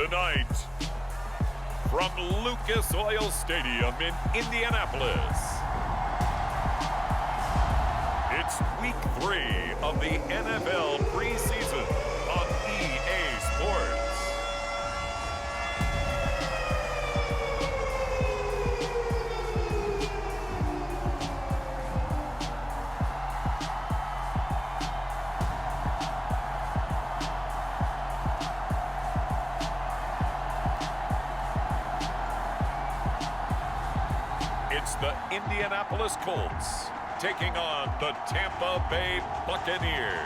Tonight, from Lucas Oil Stadium in Indianapolis, it's Week 3 of the NFL preseason on EA Sports. It's the Indianapolis Colts taking on the Tampa Bay Buccaneers.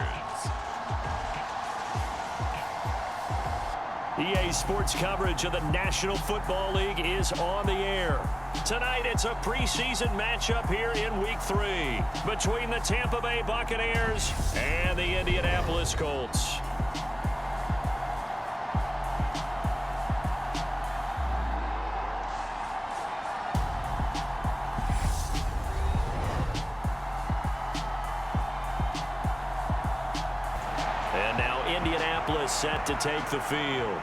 EA Sports coverage of the National Football League is on the air. Tonight, it's a preseason matchup here in Week 3 between the Tampa Bay Buccaneers and the Indianapolis Colts. And now Indianapolis set to take the field.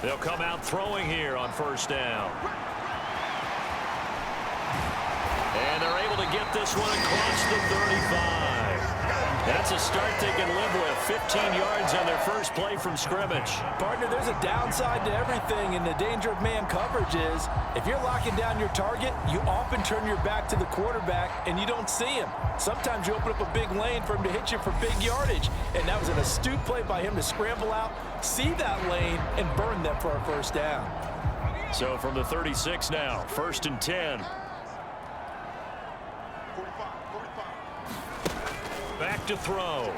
They'll come out throwing here on first down. And they're able to get this one across the 35. That's a start they can live with. 15 yards on their first play from scrimmage. Partner, there's a downside to everything, and the danger of man coverage is if you're locking down your target, you often turn your back to the quarterback and you don't see him. Sometimes you open up a big lane for him to hit you for big yardage, and that was an astute play by him to scramble out, see that lane, and burn them for a first down. So from the 36 now, 1st and 10. Back to throw.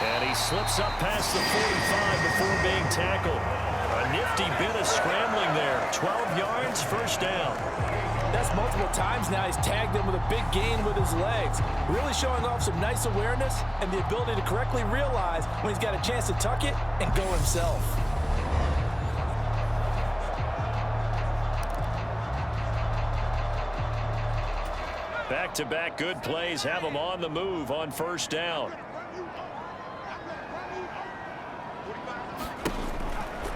And he slips up past the 45 before being tackled. A nifty bit of scrambling there. 12 yards, first down. That's multiple times now he's tagged him with a big gain with his legs. Really showing off some nice awareness and the ability to correctly realize when he's got a chance to tuck it and go himself. Back-to-back good plays have him on the move on first down.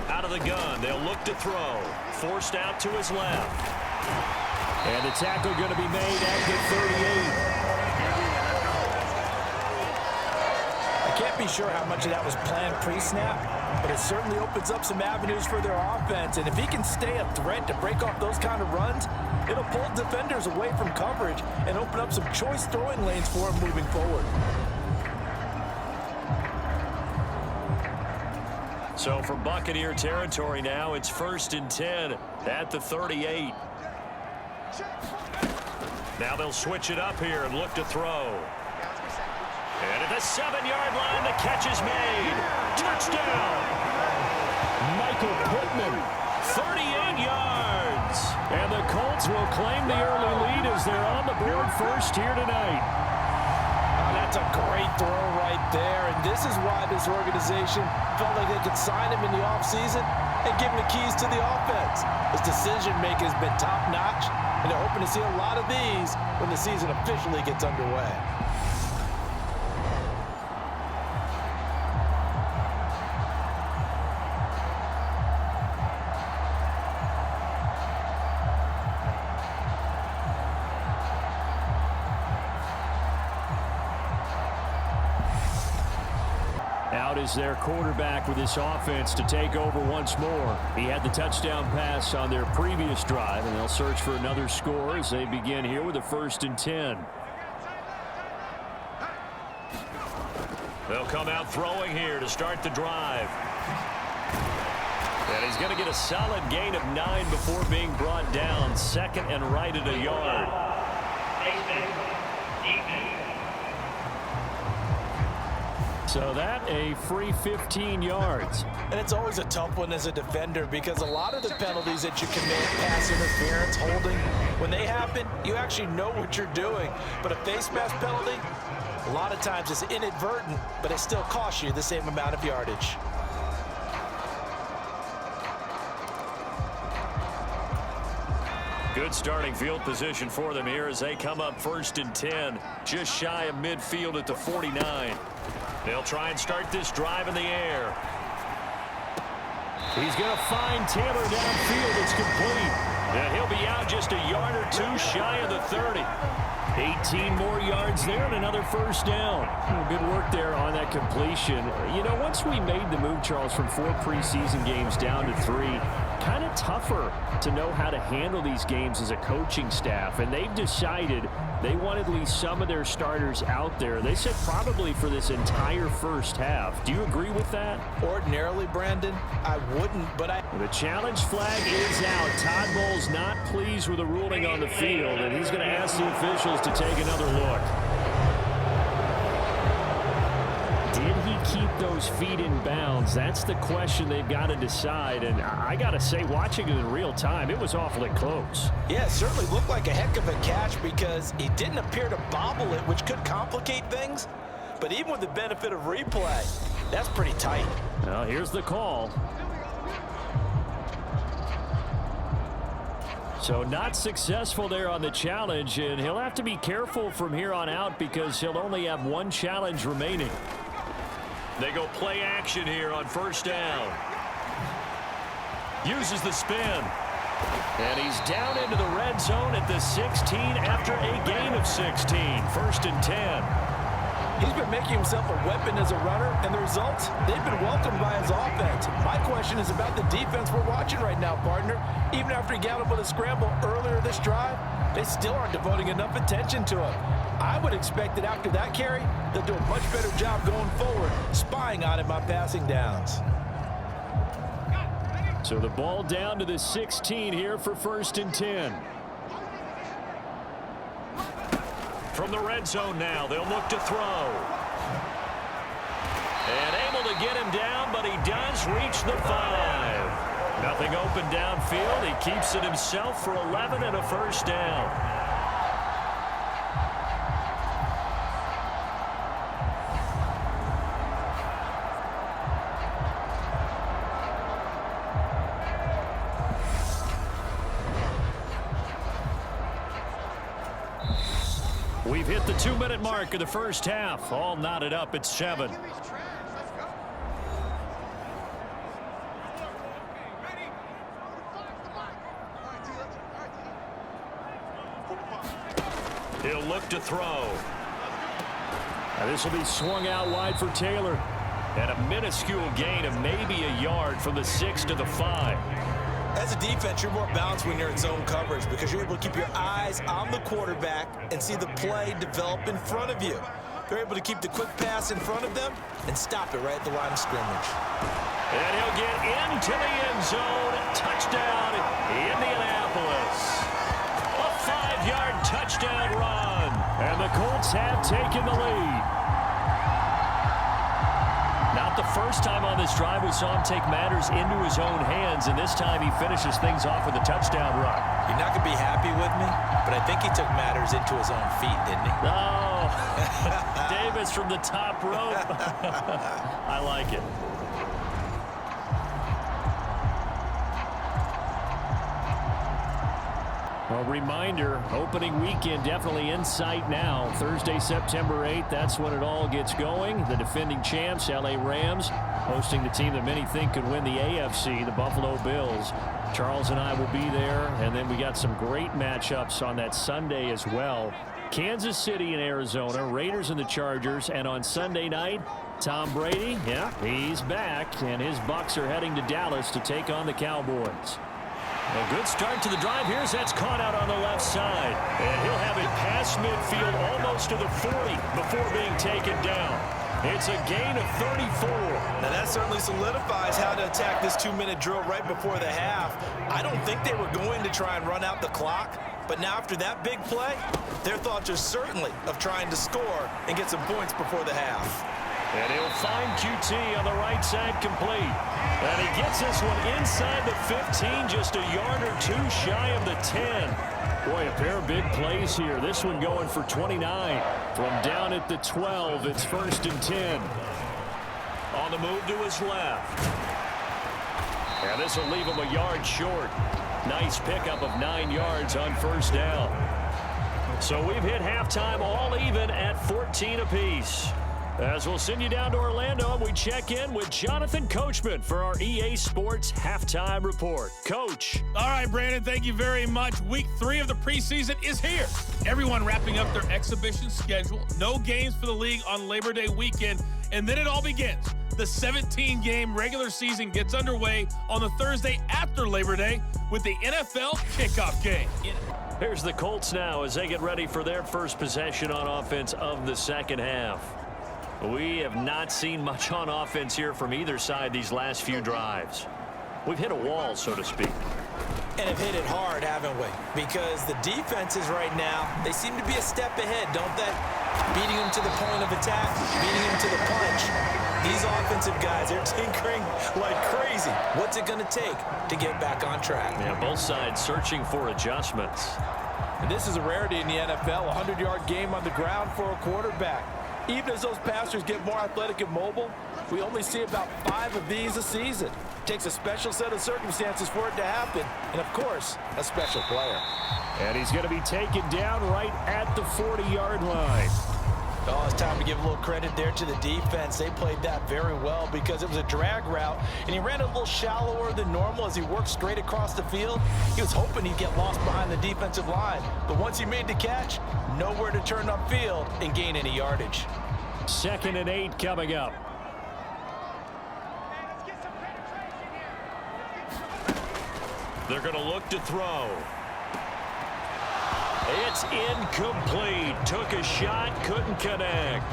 Out of the gun, they'll look to throw. Forced out to his left. And the tackle going to be made at the 38. I can't be sure how much of that was planned pre-snap, but it certainly opens up some avenues for their offense. And if he can stay a threat to break off those kind of runs, it'll pull defenders away from coverage and open up some choice throwing lanes for him moving forward. So from Buccaneer territory now, it's 1st and 10 at the 38. Now they'll switch it up here and look to throw. And at the 7-yard line, the catch is made. Touchdown! Michael Pittman, 38 yards. And the Colts will claim the early lead as they're on the board first here tonight. Oh, that's a great throw right there. And this is why this organization felt like they could sign him in the offseason and give him the keys to the offense. His decision-making has been top-notch, and they're hoping to see a lot of these when the season officially gets underway. Out is their quarterback with this offense to take over once more. He had the touchdown pass on their previous drive, and they'll search for another score as they begin here with a 1st and 10. They'll come out throwing here to start the drive. And he's going to get a solid gain of 9 before being brought down. 2nd and right at a yard. So that a free 15 yards. And it's always a tough one as a defender because a lot of the penalties that you commit, pass interference, holding, when they happen, you actually know what you're doing. But a face mask penalty, a lot of times it's inadvertent, but it still costs you the same amount of yardage. Good starting field position for them here as they come up 1st and 10, just shy of midfield at the 49. They'll try and start this drive in the air. He's going to find Taylor downfield. It's complete. And he'll be out just a yard or two shy of the 30. 18 more yards there and another first down. Good work there on that completion. You know, once we made the move, Charles, from 4 preseason games down to 3, kind of tougher to know how to handle these games as a coaching staff. And they've decided they want at least some of their starters out there. They said probably for this entire first half. Do you agree with that? Ordinarily, Brandon, I wouldn't, but The challenge flag is out. Todd Bowles not pleased with the ruling on the field, and he's going to ask the officials to take another look. Did he keep those feet in bounds? That's the question they've got to decide. And I got to say, watching it in real time, it was awfully close. Yeah, it certainly looked like a heck of a catch because he didn't appear to bobble it, which could complicate things. But even with the benefit of replay, that's pretty tight. Well, here's the call. So not successful there on the challenge, and he'll have to be careful from here on out because he'll only have one challenge remaining. They go play action here on first down. Uses the spin. And he's down into the red zone at the 16 after a gain of 16. 1st and 10. He's been making himself a weapon as a runner, and the results, they've been welcomed by his offense. My question is about the defense we're watching right now, partner. Even after he got up with a scramble earlier this drive, they still aren't devoting enough attention to him. I would expect that after that carry, they'll do a much better job going forward, spying on him on passing downs. So the ball down to the 16 here for 1st and 10. From the red zone now, they'll look to throw. And able to get him down, but he does reach the 5. Nothing open downfield. He keeps it himself for 11 and a first down. We've hit the 2-minute mark of the first half. All knotted up at 7. He'll look to throw. Now this will be swung out wide for Taylor. And a minuscule gain of maybe a yard from the 6 to the 5. As a defense, you're more balanced when you're in zone coverage because you're able to keep your eyes on the quarterback and see the play develop in front of you. They're able to keep the quick pass in front of them and stop it right at the line of scrimmage. And he'll get into the end zone. Touchdown, Indianapolis. A 5-yard touchdown run. And the Colts have taken the lead. Not the first time on this drive we saw him take matters into his own hands, and this time he finishes things off with a touchdown run. You're not going to be happy with me, but I think he took matters into his own feet, didn't he? Oh, Davis from the top rope. I like it. A reminder, opening weekend definitely in sight now. Thursday, September 8th, that's when it all gets going. The defending champs, LA Rams, hosting the team that many think could win the AFC, the Buffalo Bills. Charles and I will be there, and then we got some great matchups on that Sunday as well. Kansas City and Arizona, Raiders and the Chargers, and on Sunday night, Tom Brady, yeah, he's back, and his Bucs are heading to Dallas to take on the Cowboys. A good start to the drive. Here's that's caught out on the left side. And he'll have it past midfield almost to the 40 before being taken down. It's a gain of 34. Now that certainly solidifies how to attack this 2-minute drill right before the half. I don't think they were going to try and run out the clock. But now after that big play, their thoughts are certainly of trying to score and get some points before the half. And he'll find QT on the right side complete. And he gets this one inside the 15, just a yard or two shy of the 10. Boy, a pair of big plays here. This one going for 29. From down at the 12, it's 1st and 10. On the move to his left. And this will leave him a yard short. Nice pickup of 9 yards on 1st down. So we've hit halftime all even at 14 apiece. As we'll send you down to Orlando, and we check in with Jonathan Coachman for our EA Sports Halftime Report. Coach. All right, Brandon, thank you very much. Week 3 of the preseason is here. Everyone wrapping up their exhibition schedule. No games for the league on Labor Day weekend, and then it all begins. The 17-game regular season gets underway on the Thursday after Labor Day with the NFL kickoff game. Here's the Colts now as they get ready for their first possession on offense of the second half. We have not seen much on offense here from either side these last few drives. We've hit a wall, so to speak. And have hit it hard, haven't we? Because the defenses right now, they seem to be a step ahead, don't they? Beating them to the point of attack, beating them to the punch. These offensive guys, they're tinkering like crazy. What's it going to take to get back on track? Yeah, both sides searching for adjustments. And this is a rarity in the NFL, a 100-yard game on the ground for a quarterback. Even as those passers get more athletic and mobile, we only see about 5 of these a season. It takes a special set of circumstances for it to happen, and, of course, a special player. And he's going to be taken down right at the 40-yard line. Oh, it's time to give a little credit there to the defense. They played that very well because it was a drag route, and he ran a little shallower than normal as he worked straight across the field. He was hoping he'd get lost behind the defensive line, but once he made the catch, nowhere to turn upfield and gain any yardage. 2nd and 8 coming up. They're going to look to throw. It's incomplete. Took a shot, couldn't connect.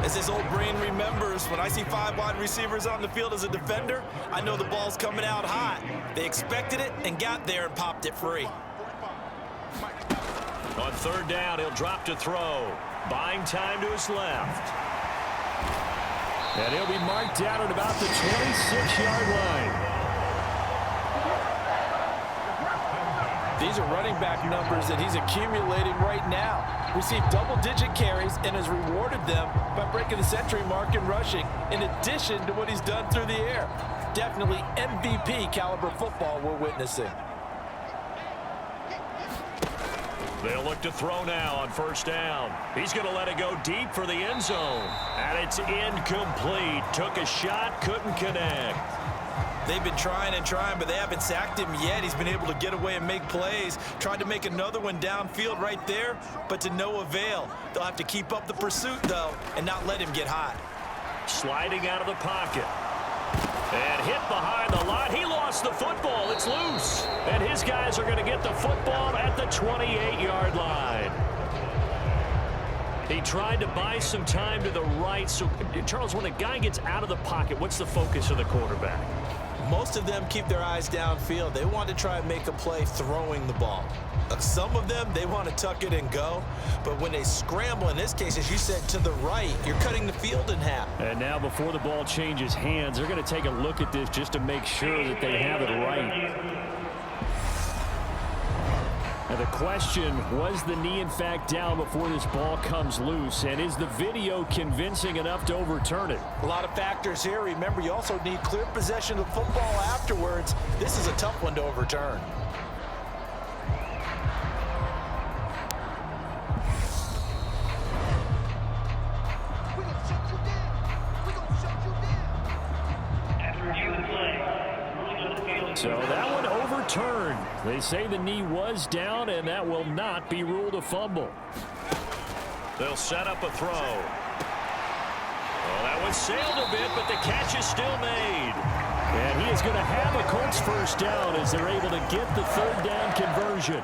As this old brain remembers, when I see 5 wide receivers on the field as a defender, I know the ball's coming out hot. They expected it and got there and popped it free. On 3rd down, he'll drop to throw. Buying time to his left. And he'll be marked down at about the 26-yard line. These are running back numbers that he's accumulating right now. Received double-digit carries and has rewarded them by breaking the century mark in rushing, in addition to what he's done through the air. Definitely MVP caliber football we're witnessing. They'll look to throw now on 1st down. He's going to let it go deep for the end zone. And it's incomplete. Took a shot, couldn't connect. They've been trying and trying, but they haven't sacked him yet. He's been able to get away and make plays. Tried to make another one downfield right there, but to no avail. They'll have to keep up the pursuit, though, and not let him get hot. Sliding out of the pocket. And hit behind the line. He lost the football. It's loose. And his guys are going to get the football at the 28-yard line. He tried to buy some time to the right. So, Charles, when a guy gets out of the pocket, what's the focus of the quarterback? Most of them keep their eyes downfield. They want to try and make a play throwing the ball. Some of them, they want to tuck it and go. But when they scramble, in this case, as you said, to the right, you're cutting the field in half. And now before the ball changes hands, they're going to take a look at this just to make sure that they have it right. And the question, was the knee in fact down before this ball comes loose? And is the video convincing enough to overturn it? A lot of factors here. Remember, you also need clear possession of football afterwards. This is a tough one to overturn. So that one overturned. They say the knee was down, and that will not be ruled a fumble. They'll set up a throw. Well, that one sailed a bit, but the catch is still made. And he is going to have a Colts 1st down as they're able to get the 3rd down conversion.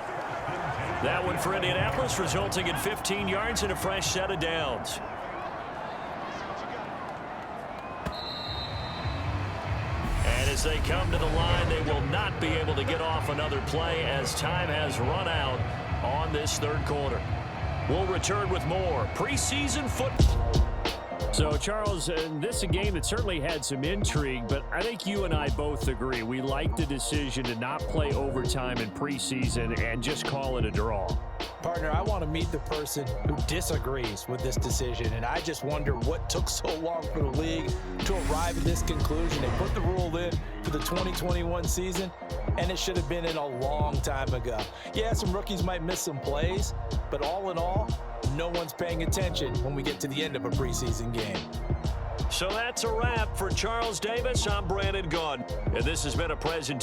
That one for Indianapolis, resulting in 15 yards and a fresh set of downs. As they come to the line, they will not be able to get off another play as time has run out on this 3rd quarter. We'll return with more preseason football. So, Charles, this is a game that certainly had some intrigue, but I think you and I both agree. We like the decision to not play overtime in preseason and just call it a draw. Partner, I want to meet the person who disagrees with this decision, and I just wonder what took so long for the league to arrive at this conclusion. They put the rule in for the 2021 season, and it should have been in a long time ago. Yeah, some rookies might miss some plays, but all in all, no one's paying attention when we get to the end of a preseason game. So that's a wrap for Charles Davis. I'm Brandon Gaudin, and this has been a presentation